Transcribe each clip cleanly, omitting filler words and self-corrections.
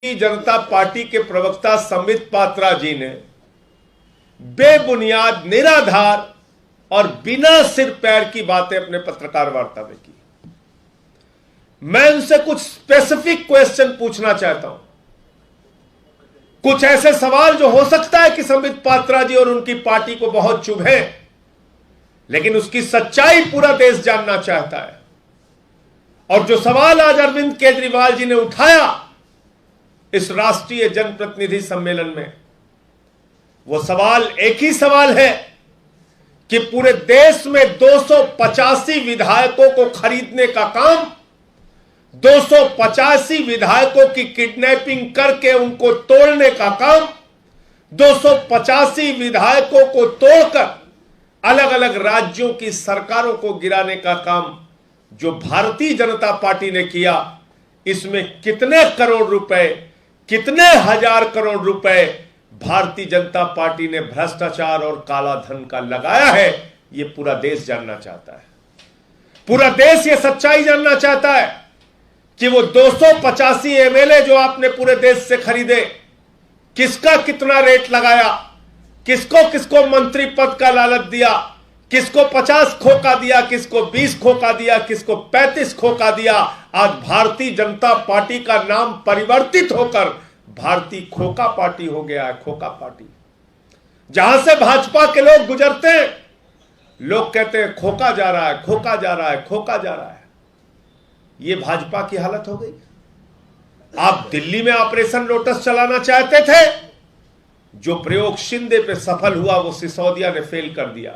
Bharatiya Janata party के प्रवक्ता संबित पात्रा जी ने बेबुनियाद, निराधार और बिना सिर पैर की बातें अपने पत्रकार वार्ता में की। मैं उनसे कुछ स्पेसिफिक क्वेश्चन पूछना चाहता हूं, कुछ ऐसे सवाल जो हो सकता है कि संबित पात्रा जी और उनकी पार्टी को बहुत चुभे, लेकिन उसकी सच्चाई पूरा देश जानना चाहता है। और जो सवाल आज अरविंद केजरीवाल जी ने उठाया इस राष्ट्रीय जनप्रतिनिधि सम्मेलन में, वो सवाल एक ही सवाल है कि पूरे देश में 285 विधायकों को खरीदने का काम, 285 विधायकों की किडनैपिंग करके उनको तोड़ने का काम, 285 विधायकों को तोड़कर अलग अलग राज्यों की सरकारों को गिराने का काम जो भारतीय जनता पार्टी ने किया, इसमें कितने करोड़ रुपए, कितने हजार करोड़ रुपए भारतीय जनता पार्टी ने भ्रष्टाचार और काला धन का लगाया है, यह पूरा देश जानना चाहता है। पूरा देश यह सच्चाई जानना चाहता है कि वो 285 एमएलए जो आपने पूरे देश से खरीदे, किसका कितना रेट लगाया, किसको किसको मंत्री पद का लालच दिया, किसको 50 खोखा दिया, किसको 20 खोखा दिया, किसको 35 खोखा दिया। आज भारतीय जनता पार्टी का नाम परिवर्तित होकर भारतीय खोखा पार्टी हो गया है। खोखा पार्टी, जहां से भाजपा के लोग गुजरते हैं, लोग कहते हैं खोखा जा रहा है, खोखा जा रहा है, खोखा जा रहा है। यह भाजपा की हालत हो गई। आप दिल्ली में ऑपरेशन लोटस चलाना चाहते थे, जो प्रयोग शिंदे पे सफल हुआ वो सिसोदिया ने फेल कर दिया।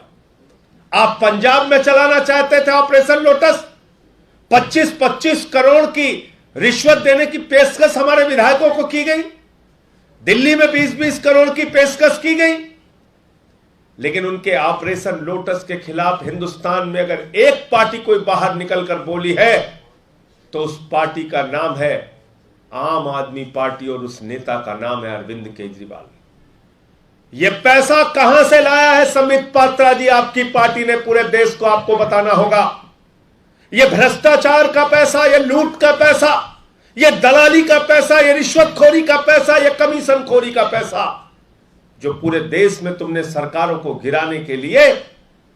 आप पंजाब में चलाना चाहते थे ऑपरेशन लोटस, 25-25 करोड़ की रिश्वत देने की पेशकश हमारे विधायकों को की गई, दिल्ली में 20-20 करोड़ की पेशकश की गई। लेकिन उनके ऑपरेशन लोटस के खिलाफ हिंदुस्तान में अगर एक पार्टी कोई बाहर निकलकर बोली है तो उस पार्टी का नाम है आम आदमी पार्टी और उस नेता का नाम है अरविंद केजरीवाल। यह पैसा कहां से लाया है संबित पात्रा जी? आपकी पार्टी ने पूरे देश को आपको बताना होगा। यह भ्रष्टाचार का पैसा, यह लूट का पैसा, यह दलाली का पैसा, यह रिश्वतखोरी का पैसा, यह कमीशनखोरी का पैसा जो पूरे देश में तुमने सरकारों को गिराने के लिए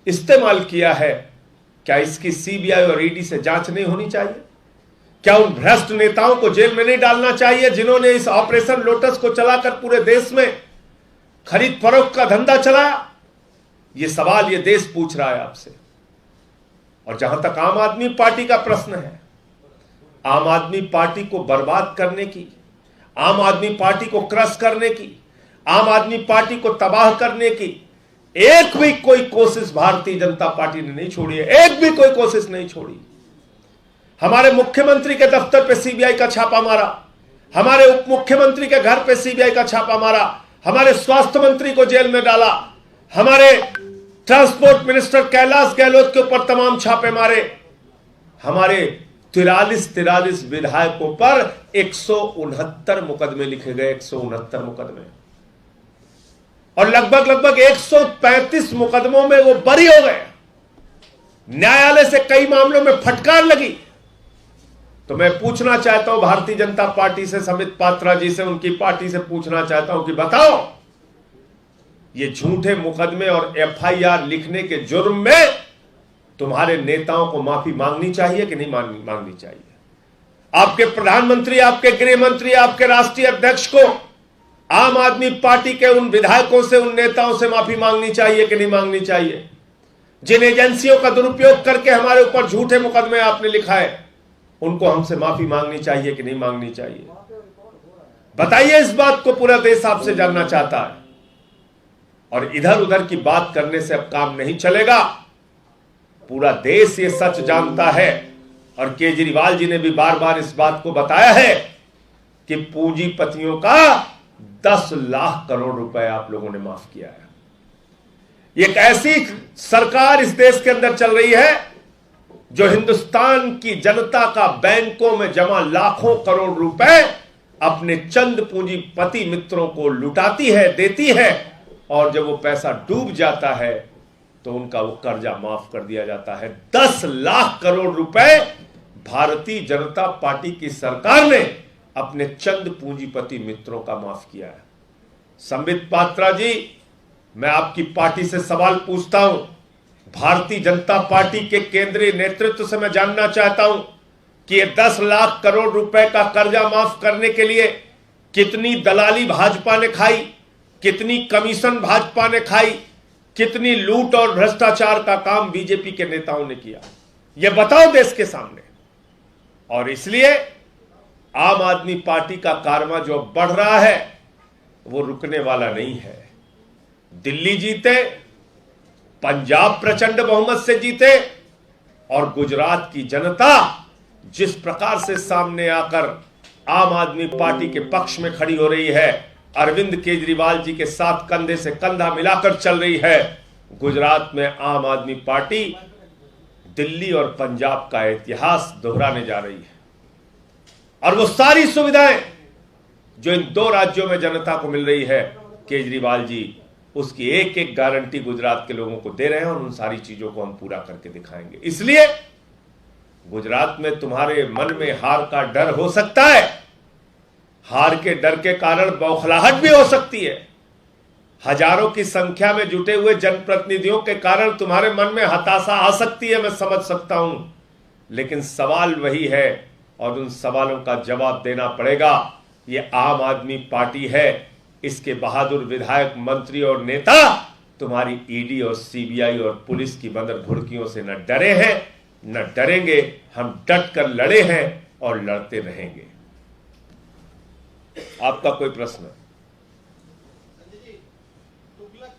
इस्तेमाल किया है, क्या इसकी सीबीआई और ईडी से जांच नहीं होनी चाहिए? क्या उन भ्रष्ट नेताओं को जेल में नहीं डालना चाहिए जिन्होंने इस ऑपरेशन लोटस को चलाकर पूरे देश में खरीद फरोख्त का धंधा चलाया? यह सवाल यह देश पूछ रहा है आपसे। और जहां तक आम आदमी पार्टी का प्रश्न है, आम आदमी पार्टी को बर्बाद करने की, आम आदमी पार्टी को क्रश करने की, आम आदमी पार्टी को तबाह करने की एक भी कोई कोशिश भारतीय जनता पार्टी ने नहीं छोड़ी है। एक भी कोई कोशिश नहीं छोड़ी। हमारे मुख्यमंत्री के दफ्तर पे सीबीआई का छापा मारा, हमारे उप मुख्यमंत्री के घर पे सीबीआई का छापा मारा, हमारे स्वास्थ्य मंत्री को जेल में डाला, हमारे ट्रांसपोर्ट मिनिस्टर कैलाश गहलोत के ऊपर तमाम छापे मारे, हमारे 43 विधायकों पर 169 मुकदमे लिखे गए, 169 मुकदमे, और लगभग 135 मुकदमों में वो बरी हो गए। न्यायालय से कई मामलों में फटकार लगी। तो मैं पूछना चाहता हूं भारतीय जनता पार्टी से, संबित पात्रा जी से, उनकी पार्टी से पूछना चाहता हूं कि बताओ, ये झूठे मुकदमे और एफआईआर लिखने के जुर्म में तुम्हारे नेताओं को माफी मांगनी चाहिए कि नहीं मांगनी चाहिए? आपके प्रधानमंत्री, आपके गृह मंत्री, आपके राष्ट्रीय अध्यक्ष को आम आदमी पार्टी के उन विधायकों से, उन नेताओं से माफी मांगनी चाहिए कि नहीं मांगनी चाहिए? जिन एजेंसियों का दुरुपयोग करके हमारे ऊपर झूठे मुकदमे आपने लिखा है, उनको हमसे माफी मांगनी चाहिए कि नहीं मांगनी चाहिए? बताइए। इस बात को पूरा देश आपसे जानना चाहता है। और इधर उधर की बात करने से अब काम नहीं चलेगा। पूरा देश ये सच जानता है, और केजरीवाल जी ने भी बार बार इस बात को बताया है कि पूंजीपतियों का 10 लाख करोड़ रुपए आप लोगों ने माफ किया है। एक ऐसी सरकार इस देश के अंदर चल रही है जो हिंदुस्तान की जनता का बैंकों में जमा लाखों करोड़ रुपए अपने चंद पूंजीपति मित्रों को लुटाती है, देती है, और जब वो पैसा डूब जाता है तो उनका वो कर्जा माफ कर दिया जाता है। 10 लाख करोड़ रुपए भारतीय जनता पार्टी की सरकार ने अपने चंद पूंजीपति मित्रों का माफ किया है। संबित पात्रा जी, मैं आपकी पार्टी से सवाल पूछता हूं, भारतीय जनता पार्टी के केंद्रीय नेतृत्व से मैं जानना चाहता हूं कि ये 10 लाख करोड़ रुपए का कर्जा माफ करने के लिए कितनी दलाली भाजपा ने खाई, कितनी कमीशन भाजपा ने खाई, कितनी लूट और भ्रष्टाचार का काम बीजेपी के नेताओं ने किया, यह बताओ देश के सामने। और इसलिए आम आदमी पार्टी का कारवां जो बढ़ रहा है वो रुकने वाला नहीं है। दिल्ली जीते, पंजाब प्रचंड बहुमत से जीते और गुजरात की जनता जिस प्रकार से सामने आकर आम आदमी पार्टी के पक्ष में खड़ी हो रही है, अरविंद केजरीवाल जी के साथ कंधे से कंधा मिलाकर चल रही है, गुजरात में आम आदमी पार्टी दिल्ली और पंजाब का इतिहास दोहराने जा रही है। और वो सारी सुविधाएं जो इन 2 राज्यों में जनता को मिल रही है, केजरीवाल जी उसकी एक एक गारंटी गुजरात के लोगों को दे रहे हैं और उन सारी चीजों को हम पूरा करके दिखाएंगे। इसलिए गुजरात में तुम्हारे मन में हार का डर हो सकता है, हार के डर के कारण बौखलाहट भी हो सकती है, हजारों की संख्या में जुटे हुए जनप्रतिनिधियों के कारण तुम्हारे मन में हताशा आ सकती है, मैं समझ सकता हूं, लेकिन सवाल वही है और उन सवालों का जवाब देना पड़ेगा। ये आम आदमी पार्टी है, इसके बहादुर विधायक, मंत्री और नेता तुम्हारी ईडी और सीबीआई और पुलिस की बंदर घुड़कियों से न डरे हैं न डरेंगे। हम डट कर लड़े हैं और लड़ते रहेंगे। आपका कोई प्रश्न? संजय जी, तुगलक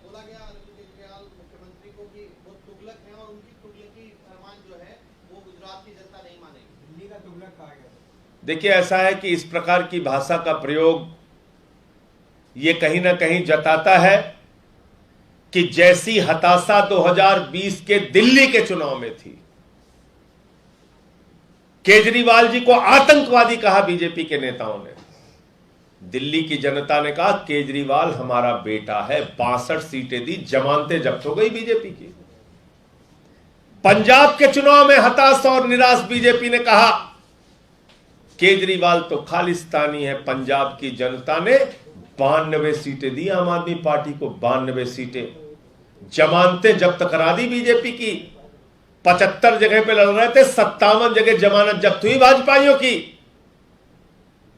बोला गया अरविंद केजरीवाल मुख्यमंत्री को कि वो तुगलक हैं और उनकी तुगलकी फरमान जो है वो गुजरात की जनता नहीं मानेगी। दिल्ली का तुगलक कहा गया। देखिए, ऐसा है कि इस प्रकार की भाषा का प्रयोग ये कहीं ना कहीं जताता है कि जैसी हताशा 2020 के दिल्ली के चुनाव में थी, केजरीवाल जी को आतंकवादी कहा बीजेपी के नेताओं ने, दिल्ली की जनता ने कहा केजरीवाल हमारा बेटा है, 62 सीटें दी, जमानतें जब्त हो गई बीजेपी की। पंजाब के चुनाव में हताश और निराश बीजेपी ने कहा केजरीवाल तो खालिस्तानी है, पंजाब की जनता ने 92 सीटें दी आम आदमी पार्टी को, 92 सीटें, जमानतें जब्त करा दी बीजेपी की। 75 जगह पे लड़ रहे थे, 57 जगह जमानत जब्त हुई भाजपाइयों की।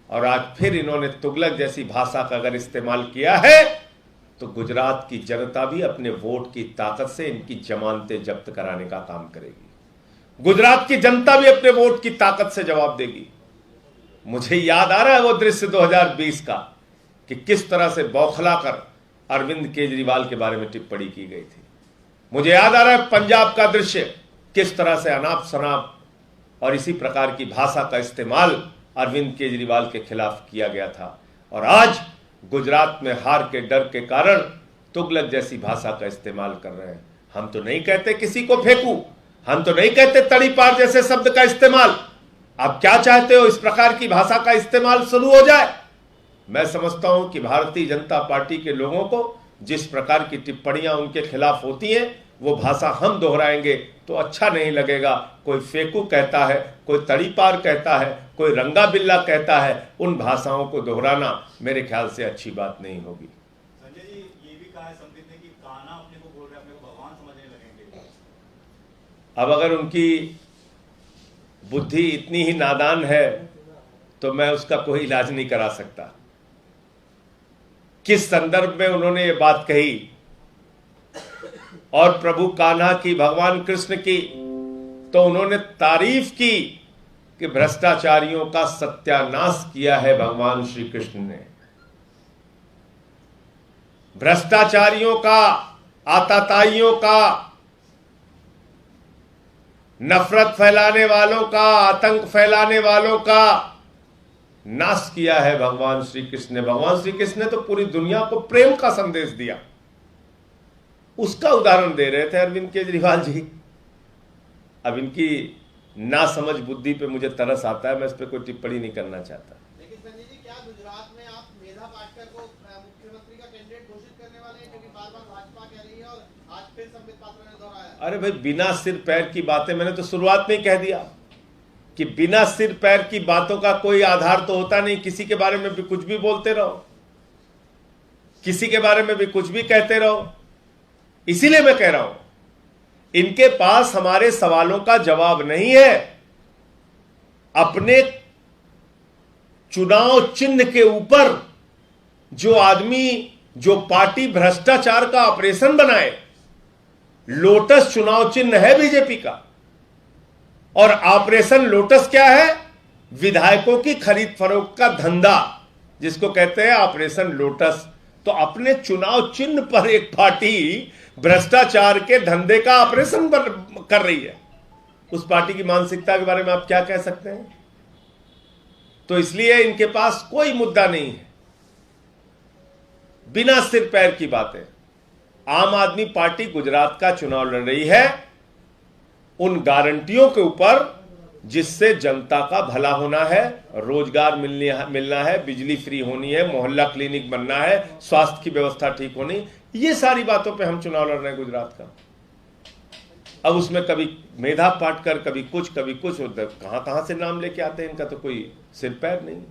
और आज फिर इन्होंने तुगलक जैसी भाषा का अगर इस्तेमाल किया है तो गुजरात की जनता भी अपने वोट की ताकत से इनकी जमानतें जब्त कराने का काम करेगी। गुजरात की जनता भी अपने वोट की ताकत से जवाब देगी। मुझे याद आ रहा है वो दृश्य 2020 का कि किस तरह से बौखला कर अरविंद केजरीवाल के बारे में टिप्पणी की गई थी। मुझे याद आ रहा है पंजाब का दृश्य, किस तरह से अनाप शनाप और इसी प्रकार की भाषा का इस्तेमाल अरविंद केजरीवाल के खिलाफ किया गया था। और आज गुजरात में हार के डर के कारण तुगलक जैसी भाषा का इस्तेमाल कर रहे हैं। हम तो नहीं कहते किसी को फेंकू, हम तो नहीं कहते तड़ी पार जैसे शब्द का इस्तेमाल। आप क्या चाहते हो, इस प्रकार की भाषा का इस्तेमाल शुरू हो जाए? मैं समझता हूं कि भारतीय जनता पार्टी के लोगों को जिस प्रकार की टिप्पणियां उनके खिलाफ होती हैं वो भाषा हम दोहराएंगे तो अच्छा नहीं लगेगा। कोई फेंकू कहता है, कोई तड़ी पार कहता है, कोई रंगा बिल्ला कहता है, उन भाषाओं को दोहराना मेरे ख्याल से अच्छी बात नहीं होगी। संजय जी, ये भी कहा है संबित ने कि कान्हा अपने को बोल रहे, अपने को भगवान समझने लगेंगे। अब अगर उनकी बुद्धि इतनी ही नादान है तो मैं उसका कोई इलाज नहीं करा सकता। किस संदर्भ में उन्होंने ये बात कही और प्रभु कान्हा की, भगवान कृष्ण की, तो उन्होंने तारीफ की कि भ्रष्टाचारियों का सत्यानाश किया है भगवान श्री कृष्ण ने। भ्रष्टाचारियों का, आतताइयों का, नफरत फैलाने वालों का, आतंक फैलाने वालों का नाश किया है भगवान श्री कृष्ण ने। भगवान श्री कृष्ण ने तो पूरी दुनिया को प्रेम का संदेश दिया, उसका उदाहरण दे रहे थे अरविंद केजरीवाल जी। अब इनकी नासमझ बुद्धि पे मुझे तरस आता है, मैं इस पे कोई टिप्पणी नहीं करना चाहता। लेकिन संजय जी, क्या गुजरात में आप मेधा पाटकर को मुख्यमंत्री का कैंडिडेट घोषित करने वाले हैं? क्योंकि बार बार भाजपा कह रही है और आज फिर संबित पात्रा ने दोहराया। अरे भाई, बिना सिर पैर की बातें मैंने तो शुरुआत में ही कह दिया। कि बिना सिर पैर की बातों का कोई आधार तो होता नहीं, किसी के बारे में भी कुछ भी बोलते रहो, किसी के बारे में भी कुछ भी कहते रहो। इसीलिए मैं कह रहा हूं, इनके पास हमारे सवालों का जवाब नहीं है। अपने चुनाव चिन्ह के ऊपर जो आदमी, जो पार्टी भ्रष्टाचार का ऑपरेशन बनाए, लोटस चुनाव चिन्ह है बीजेपी का, और ऑपरेशन लोटस क्या है? विधायकों की खरीद फरोख्त का धंधा, जिसको कहते हैं ऑपरेशन लोटस। तो अपने चुनाव चिन्ह पर एक पार्टी भ्रष्टाचार के धंधे का ऑपरेशन कर रही है, उस पार्टी की मानसिकता के बारे में आप क्या कह सकते हैं? तो इसलिए इनके पास कोई मुद्दा नहीं है, बिना सिर पैर की बातें। आम आदमी पार्टी गुजरात का चुनाव लड़ रही है उन गारंटियों के ऊपर जिससे जनता का भला होना है, रोजगार मिलना है, बिजली फ्री होनी है, मोहल्ला क्लिनिक बनना है, स्वास्थ्य की व्यवस्था ठीक होनी, ये सारी बातों पे हम चुनाव लड़ रहे हैं गुजरात का। अब उसमें कभी मेधा पाटकर, कभी कुछ कहां कहां से नाम लेके आते हैं, इनका तो कोई सिर पैर नहीं।